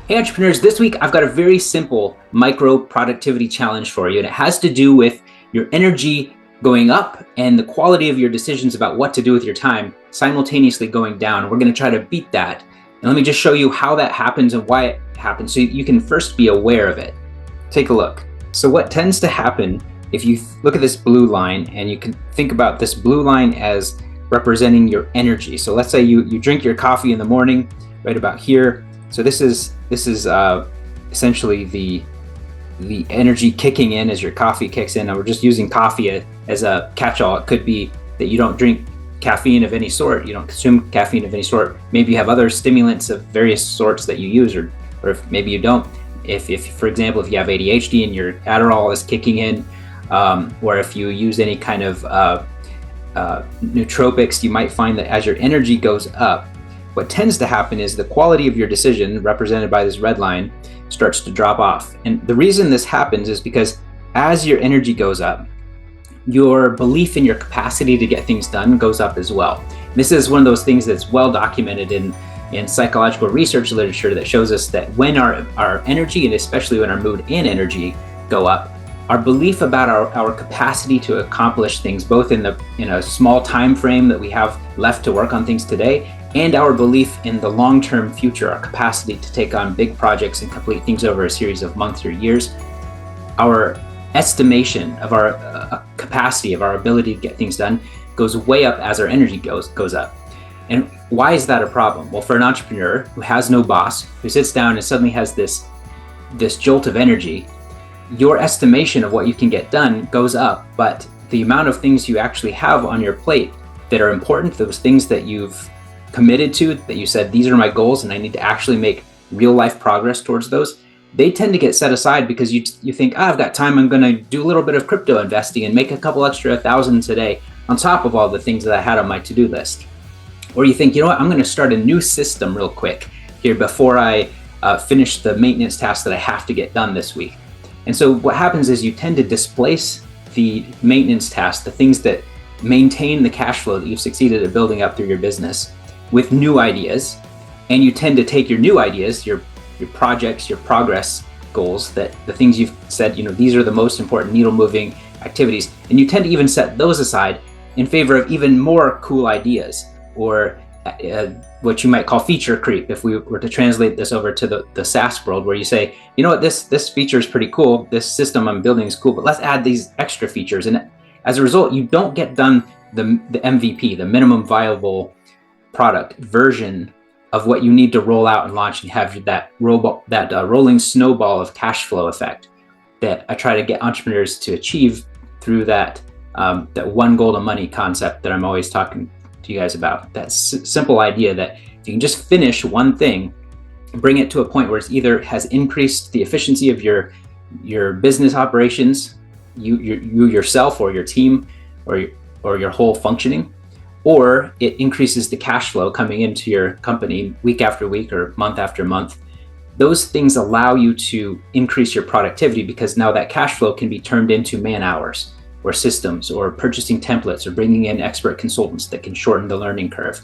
Hey entrepreneurs, this week I've got a very simple micro productivity challenge for you, and it has to do with your energy going up and the quality of your decisions about what to do with your time simultaneously going down. We're going to try to beat that. And let me just show you how that happens and why it happens so you can first be aware of it. Take a look. So what tends to happen if you look at this blue line, and you can think about this blue line as representing your energy. So let's say you drink your coffee in the morning right about here. So this is essentially the energy kicking in as your coffee kicks in. Now we're just using coffee as a catch-all. It could be that you don't drink caffeine of any sort, you don't consume caffeine of any sort. Maybe you have other stimulants of various sorts that you use, or if maybe you don't. If for example, if you have ADHD and your Adderall is kicking in, or if you use any kind of nootropics, you might find that as your energy goes up, what tends to happen is the quality of your decision, represented by this red line, starts to drop off. And the reason this happens is because as your energy goes up, your belief in your capacity to get things done goes up as well. This is one of those things that's well documented in psychological research literature that shows us that when our energy, and especially when our mood and energy go up, our belief about our capacity to accomplish things, both in a small time frame that we have left to work on things today, and our belief in the long-term future, our capacity to take on big projects and complete things over a series of months or years, our estimation of our capacity, of our ability to get things done, goes way up as our energy goes up. And why is that a problem? Well, for an entrepreneur who has no boss, who sits down and suddenly has this jolt of energy, your estimation of what you can get done goes up, but the amount of things you actually have on your plate that are important, those things that you've committed to, that you said, these are my goals and I need to actually make real life progress towards those, they tend to get set aside because you think, I've got time, I'm going to do a little bit of crypto investing and make a couple extra thousands a day on top of all the things that I had on my to-do list. Or you think, you know what, I'm going to start a new system real quick here before I finish the maintenance tasks that I have to get done this week. And so what happens is you tend to displace the maintenance tasks, the things that maintain the cash flow that you've succeeded at building up through your business, with new ideas. And you tend to take your new ideas, your projects, your progress goals, that the things you've said, these are the most important needle moving activities, and you tend to even set those aside in favor of even more cool ideas, or what you might call feature creep, if we were to translate this over to the SaaS world, where you say, you know what, this feature is pretty cool, this system I'm building is cool, but let's add these extra features. And as a result, you don't get done the MVP, the minimum viable product version of what you need to roll out and launch, and have that rolling snowball of cash flow effect that I try to get entrepreneurs to achieve through that one goal to money concept that I'm always talking to you guys about. That simple idea that if you can just finish one thing, bring it to a point where it's either has increased the efficiency of your business operations, you yourself or your team or your whole functioning, or it increases the cash flow coming into your company week after week or month after month. Those things allow you to increase your productivity, because now that cash flow can be turned into man hours or systems or purchasing templates or bringing in expert consultants that can shorten the learning curve.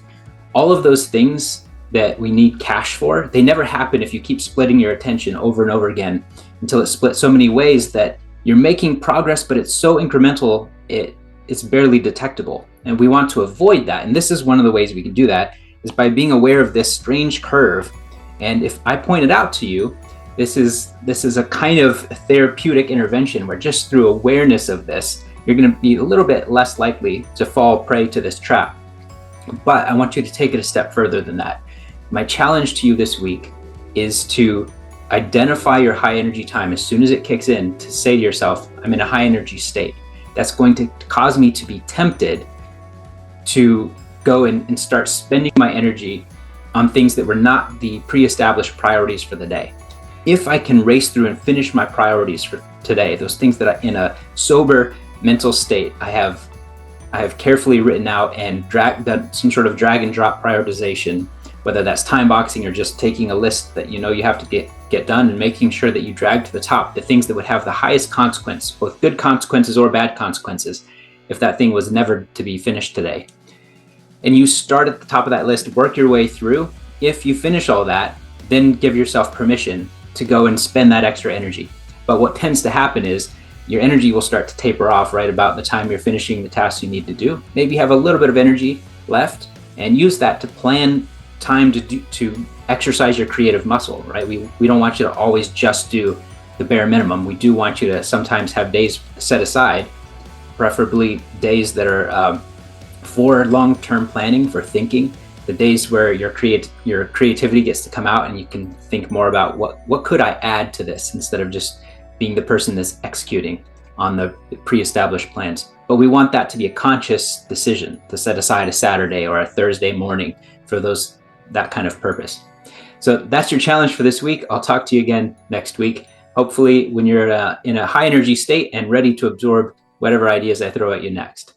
All of those things that we need cash for, they never happen if you keep splitting your attention over and over again until it's split so many ways that you're making progress, but it's so incremental, it's barely detectable. And we want to avoid that. And this is one of the ways we can do that, is by being aware of this strange curve. And if I point it out to you, this is a kind of therapeutic intervention where just through awareness of this, you're going to be a little bit less likely to fall prey to this trap. But I want you to take it a step further than that. My challenge to you this week is to identify your high energy time as soon as it kicks in, to say to yourself, I'm in a high energy state. That's going to cause me to be tempted to go and start spending my energy on things that were not the pre-established priorities for the day. If I can race through and finish my priorities for today, those things that I, in a sober mental state, I have carefully written out and done some sort of drag and drop prioritization, whether that's time boxing or just taking a list that you have to get done, and making sure that you drag to the top the things that would have the highest consequence, both good consequences or bad consequences, if that thing was never to be finished today. And you start at the top of that list, work your way through. If you finish all that, then give yourself permission to go and spend that extra energy. But what tends to happen is your energy will start to taper off right about the time you're finishing the tasks you need to do. Maybe you have a little bit of energy left, and use that to plan time to exercise your creative muscle, right? We don't want you to always just do the bare minimum. We do want you to sometimes have days set aside, preferably days that are for long-term planning, for thinking, the days where your creativity gets to come out and you can think more about what could I add to this, instead of just being the person that's executing on the pre-established plans. But we want that to be a conscious decision to set aside a Saturday or a Thursday morning for that kind of purpose. So that's your challenge for this week. I'll talk to you again next week, hopefully when you're in a high energy state and ready to absorb whatever ideas I throw at you next.